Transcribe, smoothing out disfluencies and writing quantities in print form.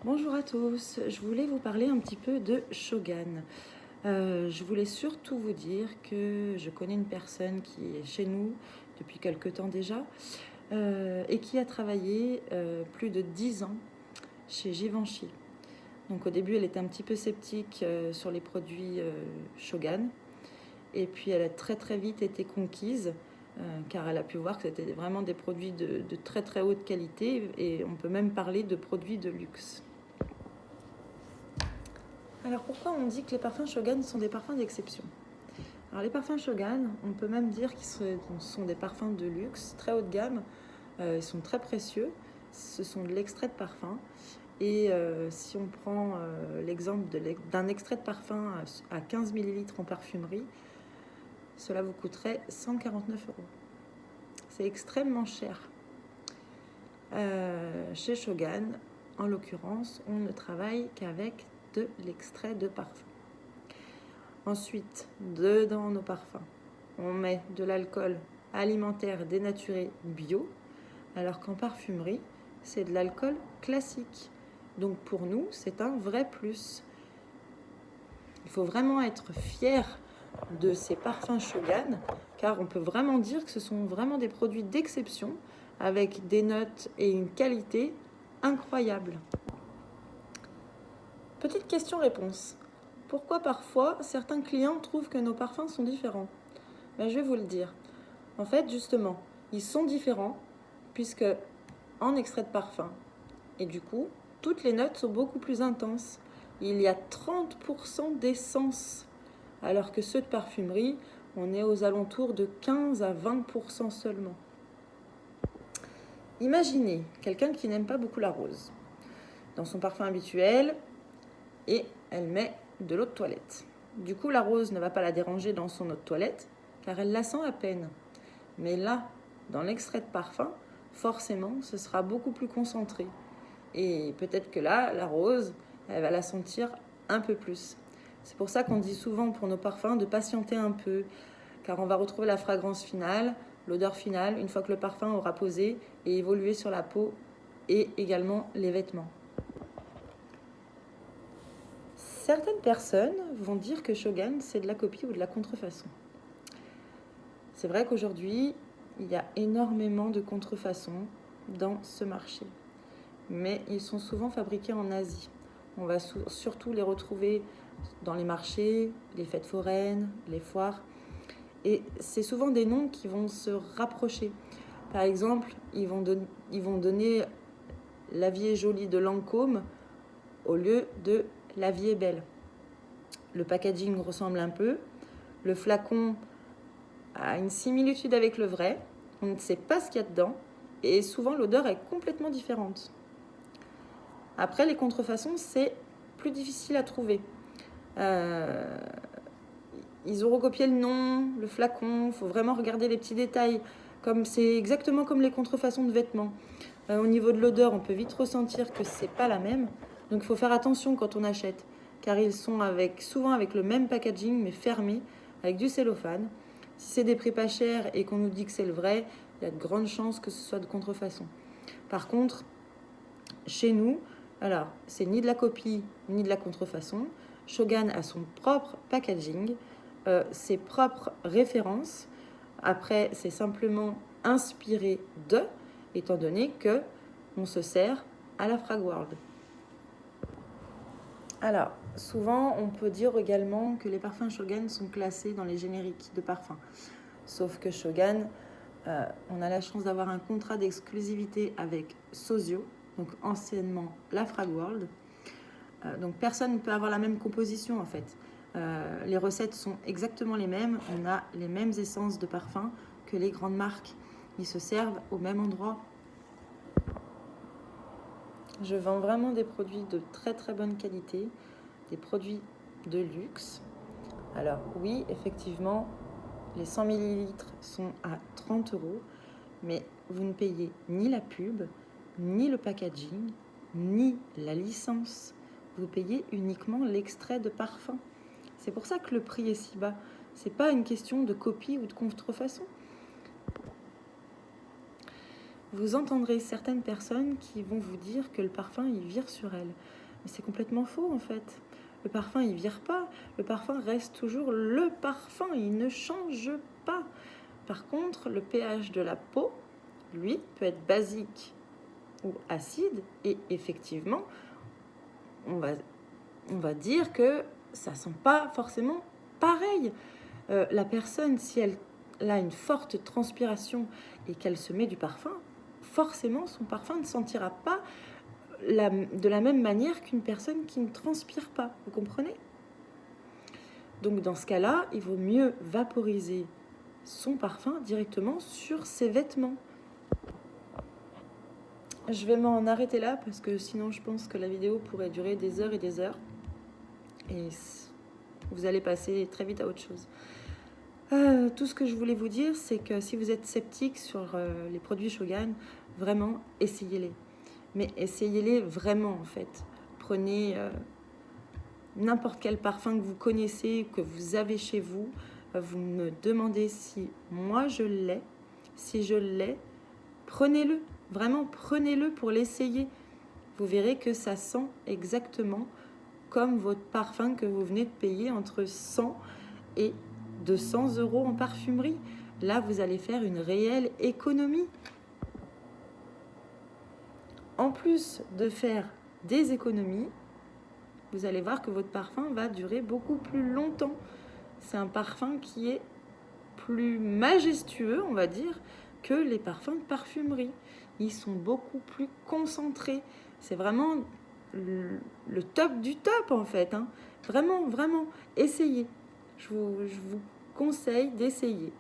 Bonjour à tous, je voulais vous parler un petit peu de Shogan. Je voulais surtout vous dire que je connais une personne qui est chez nous depuis quelque temps déjà et qui a travaillé plus de 10 ans chez Givenchy. Donc au début elle était un petit peu sceptique sur les produits Shogan et puis elle a très vite été conquise car elle a pu voir que c'était vraiment des produits de très haute qualité et on peut même parler de produits de luxe. Alors pourquoi on dit que les parfums Shogan sont des parfums d'exception? Alors les parfums Shogan, on peut même dire qu'ils sont des parfums de luxe, très haut de gamme, ils sont très précieux, ce sont de l'extrait de parfum. Et si on prend l'exemple d'un extrait de parfum à 15 ml en parfumerie, cela vous coûterait 149 €. C'est extrêmement cher. Chez Shogan, en l'occurrence, on ne travaille qu'avec de l'extrait de parfum. Ensuite, dedans nos parfums, on met de l'alcool alimentaire dénaturé bio, alors qu'en parfumerie, c'est de l'alcool classique. Donc pour nous, c'est un vrai plus. Il faut vraiment être fier de ces parfums Shogan, car on peut vraiment dire que ce sont vraiment des produits d'exception, avec des notes et une qualité incroyable. Petite question-réponse. Pourquoi parfois certains clients trouvent que nos parfums sont différents? Je vais vous le dire. En fait, justement, ils sont différents puisque en extrait de parfum, et du coup, toutes les notes sont beaucoup plus intenses. Il y a 30% d'essence, alors que ceux de parfumerie, on est aux alentours de 15 à 20% seulement. Imaginez quelqu'un qui n'aime pas beaucoup la rose dans son parfum habituel et elle met de l'eau de toilette. Du coup, la rose ne va pas la déranger dans son eau de toilette car elle la sent à peine. Mais là, dans l'extrait de parfum, forcément, ce sera beaucoup plus concentré. Et peut-être que là, la rose, elle va la sentir un peu plus. C'est pour ça qu'on dit souvent pour nos parfums de patienter un peu, car on va retrouver la fragrance finale, l'odeur finale, une fois que le parfum aura posé et évolué sur la peau et également les vêtements. Certaines personnes vont dire que Shogan, c'est de la copie ou de la contrefaçon. C'est vrai qu'aujourd'hui, il y a énormément de contrefaçons dans ce marché. Mais ils sont souvent fabriqués en Asie. On va surtout les retrouver dans les marchés, les fêtes foraines, les foires. Et c'est souvent des noms qui vont se rapprocher. Par exemple, ils vont donner La vie est jolie de Lancôme au lieu de La vie est belle. Le packaging ressemble un peu. Le flacon a une similitude avec le vrai. On ne sait pas ce qu'il y a dedans. Et souvent, l'odeur est complètement différente. Après, les contrefaçons, c'est plus difficile à trouver. Ils ont recopié le nom, le flacon. Il faut vraiment regarder les petits détails. C'est exactement comme les contrefaçons de vêtements. Au niveau de l'odeur, on peut vite ressentir que c'est pas la même. Donc il faut faire attention quand on achète, car ils sont souvent avec le même packaging mais fermé, avec du cellophane. Si c'est des prix pas chers et qu'on nous dit que c'est le vrai, il y a de grandes chances que ce soit de contrefaçon. Par contre, chez nous, alors c'est ni de la copie ni de la contrefaçon. Shogan a son propre packaging, ses propres références. Après, c'est simplement inspiré de, étant donné que on se sert à la Frag World. Alors, souvent, on peut dire également que les parfums Shogan sont classés dans les génériques de parfums. Sauf que Shogan, on a la chance d'avoir un contrat d'exclusivité avec Sozio, donc anciennement la Frag World. Donc personne ne peut avoir la même composition en fait. Les recettes sont exactement les mêmes. On a les mêmes essences de parfum que les grandes marques. Ils se servent au même endroit. Je vends vraiment des produits de très bonne qualité, des produits de luxe. Alors oui, effectivement, les 100 ml sont à 30 €, mais vous ne payez ni la pub, ni le packaging, ni la licence. Vous payez uniquement l'extrait de parfum. C'est pour ça que le prix est si bas. C'est pas une question de copie ou de contrefaçon. vous entendrez certaines personnes qui vont vous dire que le parfum, il vire sur elles. Mais c'est complètement faux, en fait. Le parfum, il vire pas. Le parfum reste toujours le parfum. Il ne change pas. Par contre, le pH de la peau, lui, peut être basique ou acide. Et effectivement, on va dire que ça sent pas forcément pareil. La personne, si elle a une forte transpiration et qu'elle se met du parfum, forcément, son parfum ne sentira pas de la même manière qu'une personne qui ne transpire pas. Vous comprenez? Donc, dans ce cas-là, il vaut mieux vaporiser son parfum directement sur ses vêtements. Je vais m'en arrêter là parce que sinon, je pense que la vidéo pourrait durer des heures et des heures. Et vous allez passer très vite à autre chose. Tout ce que je voulais vous dire, c'est que si vous êtes sceptique sur les produits Shogun, vraiment, essayez-les. Mais essayez-les vraiment, en fait. Prenez n'importe quel parfum que vous connaissez, que vous avez chez vous. Vous me demandez si moi je l'ai. Si je l'ai, prenez-le. Vraiment, prenez-le pour l'essayer. Vous verrez que ça sent exactement comme votre parfum que vous venez de payer entre 100 et 200 € en parfumerie. Là, vous allez faire une réelle économie. En plus de faire des économies, vous allez voir que votre parfum va durer beaucoup plus longtemps. C'est un parfum qui est plus majestueux, on va dire, que les parfums de parfumerie. Ils sont beaucoup plus concentrés. C'est vraiment le top du top, en fait. Vraiment, vraiment, essayez. Je vous conseille d'essayer.